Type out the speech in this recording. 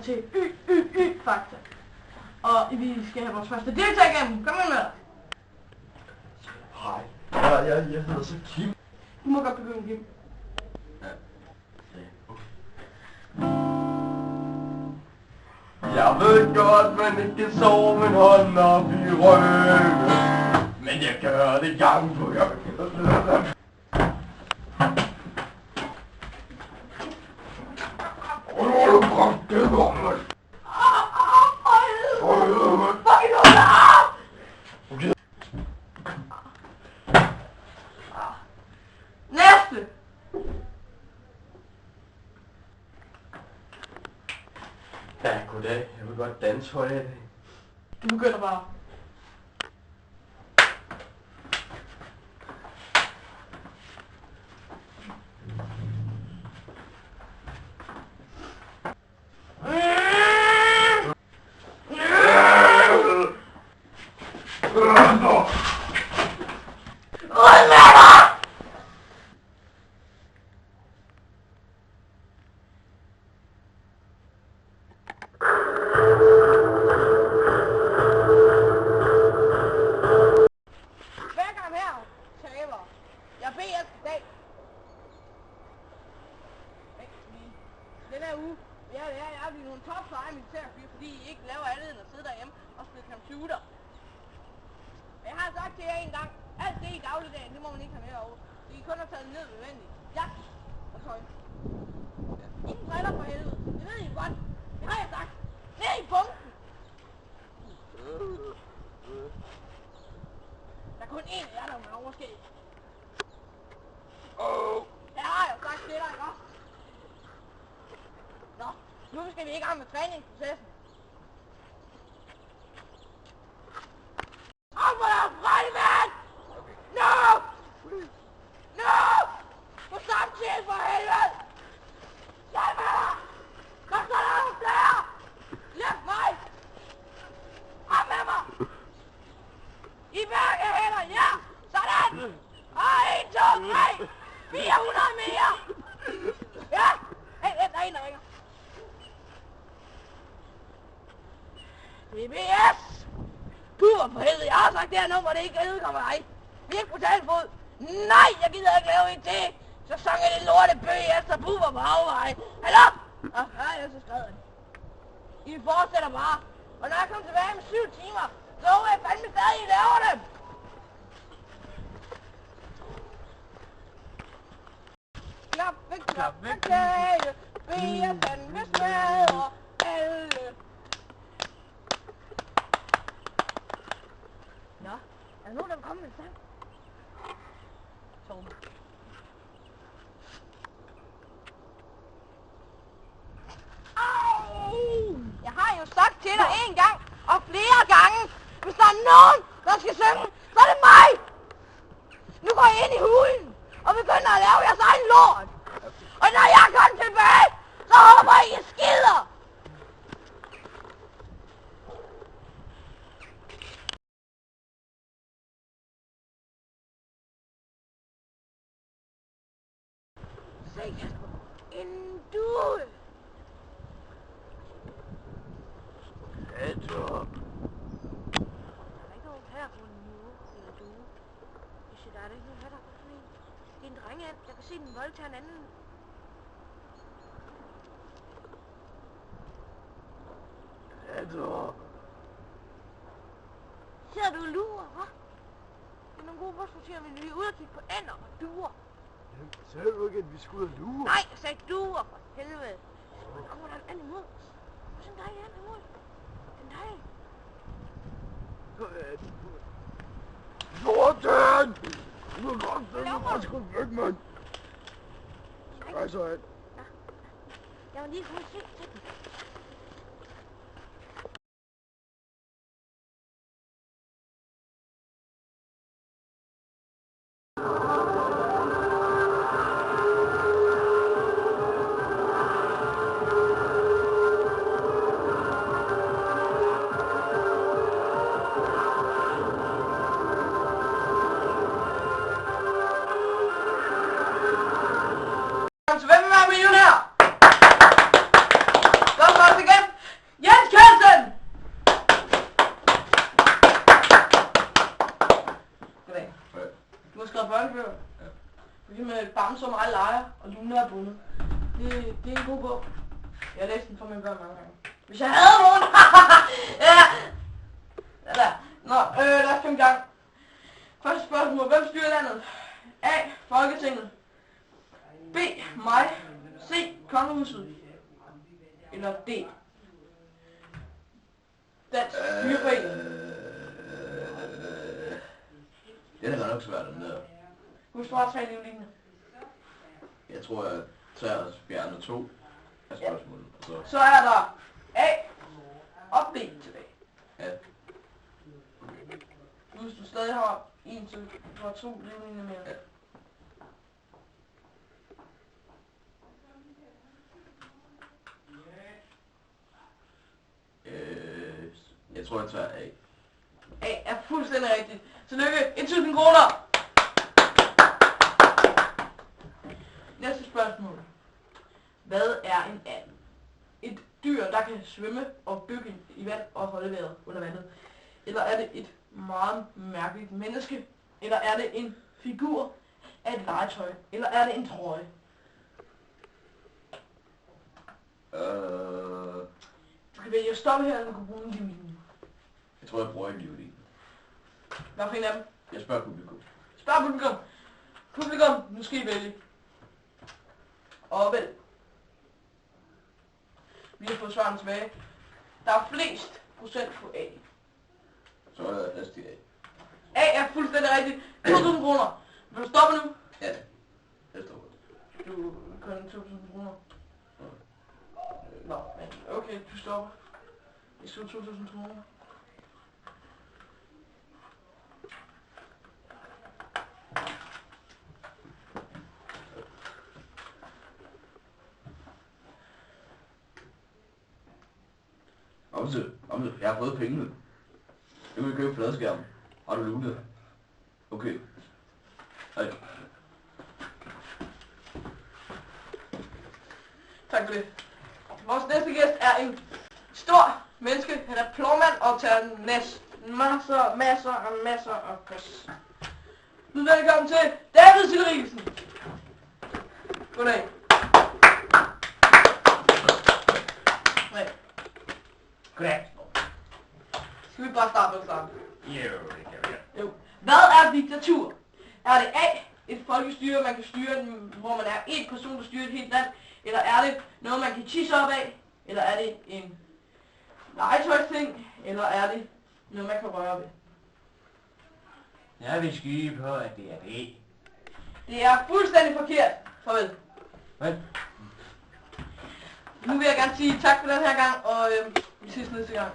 til Fakta. Og vi skal have vores første deltager igennem. Kom med. Hej. Jeg hedder så Kim. Du må godt begynde, Kim. Ja, okay. Jeg ved godt, man ikke kan sove med en hånd op i ryggen, men jeg gør det gang på gang. Næste! Ja, goddag. Jeg vil godt danse for jer i dag. Du begynder bare. Den her uge, jeg er blevet nogle topseje militærfyr, fordi I ikke laver andet end at sidde derhjemme og spille computer. Men jeg har sagt til jer en gang, alt det i dagligdagen, det må man ikke have med over. Så I kun har taget ned nødvendigt. Jagt og tøj. Ingen briller for helvede, det ved I godt. Det har jeg sagt. Ned i bunken! Der er kun én af jer, der er overskæg. Jeg har jo sagt til dig, ikke også? Nå, nu skal vi i gang med træningsprocessen. Op og lav fred, mand! No! No! På samtidig for helvede! Hjælp med dig! Kom så, der er flere! Hjælp mig! Op med mig! I begge hænder, ja! Sådan! Og 1, 2, 3! 400 mere! Ja! Hey, der er en, der ringer. BBS! Puh, for helvede, jeg har sagt det her nummer, det ikke udkommer dig. Vi er ikke på talefod. Nej, jeg gider ikke lave en til. Så sang jeg det lorte BBS, så puh, på afvej. Hallo? Ja, jeg så skrevet den. I fortsætter bare. Og når jeg kommer tilbage med 7 timer, så håber jeg fandme stadig, I laver dem. Klappe, klage, BBS, fandme smadre alle. Nå, er der nogen, der vil komme med en sang? Torben. Jeg har jo sagt til dig en gang, og flere gange, hvis der er nogen, der skal synge, så er det mig! Nu går I ind i hulen, og begynder at lave jeres egen lort! Og når jeg kommer tilbage, så håber I skider! Se Kasper, en due! Kasper! Der er ikke nogen her på en mure eller due. Jeg siger, der er ikke nogen her, der er på sådan en. Det er en drengehand. Jeg kan se den voldtager en anden. Kasper! Ser du lurer, hva'? Det er nogle gode bortsorterer, men vi er ude og kigge på ænder og duer. Sagde du ikke, at vi skulle ud og lure? Nej, jeg sagde duer, for helvede. Men kommer der en anden imod? Hvor er sådan en dejlig anden imod? Den dejlig. Lorten! Du er godt, den er bare sgu væk, mand! Hvad så, Ed? Jeg var lige ude og se den. Så hvem vil være millionær? Jeg læste den for mine børn mange gange. Hvis jeg havde nogen! Ja! Der. Nå, lad os komme i gang. Første spørgsmål. Hvem styrer landet? A. Folketinget. B. Mig. C. Kongehuset. Eller D. Dansk Dyreforening. Det er nok svært, den der. Husk bare 3 livlinjer. Jeg tror, jeg tager Bjarne 2 af spørgsmålet. Så er der A og B tilbage. Ja. Hvis du stadig har 1 til, du har 2 livlinjer mere. Ja. Jeg tror, jeg tager A. A er fuldstændig rigtigt. Tillykke. 1000 kroner. Næste spørgsmål. Hvad er en and? Et dyr, der kan svømme og dykke i vand og holde vejret under vandet. Eller er det et meget mærkeligt menneske? Eller er det en figur af et legetøj? Eller er det en trøje? Du kan vælge at stoppe her, eller du kan bruge en livlinje. Jeg tror, jeg bruger en livlinje. Hvad for en af dem? Jeg spørger publikum. Spørg publikum. Publikum, nu skal I vælge. Og vælg. Vi har fået svarene tilbage. Der er flest procent på A. Så er der plads til A. A er fuldstændig rigtigt. 2.000 kroner. Vil du stoppe nu? Ja, det står godt. Du kun 2.000 kroner. Nå, men okay, du stopper. Jeg skal 2.000 kroner. Amse, jeg har fået pengene. Jeg vil købe fladskærmen. Har du lootet? Okay. Hej. Tak for det. Vores næste gæst er en stor menneske. Han er plovmand og tager masser af plads. Nu velkommen til David Silleriksen. Goddag. Goddag. Skal vi bare starte med at starte? Jo, det kan vi. Jo. Hvad er diktatur? Er det A, et folkestyre, man kan styre, hvor man er en person, der styrer et helt land? Eller er det noget, man kan tisse op af? Eller er det en legetøjsting? Eller er det noget, man kan røre ved? Jeg vil skyde på, at det er det. Det er fuldstændig forkert. Farvel. Hvad? Nu vil jeg gerne sige tak for den her gang, og vi ses næste gang.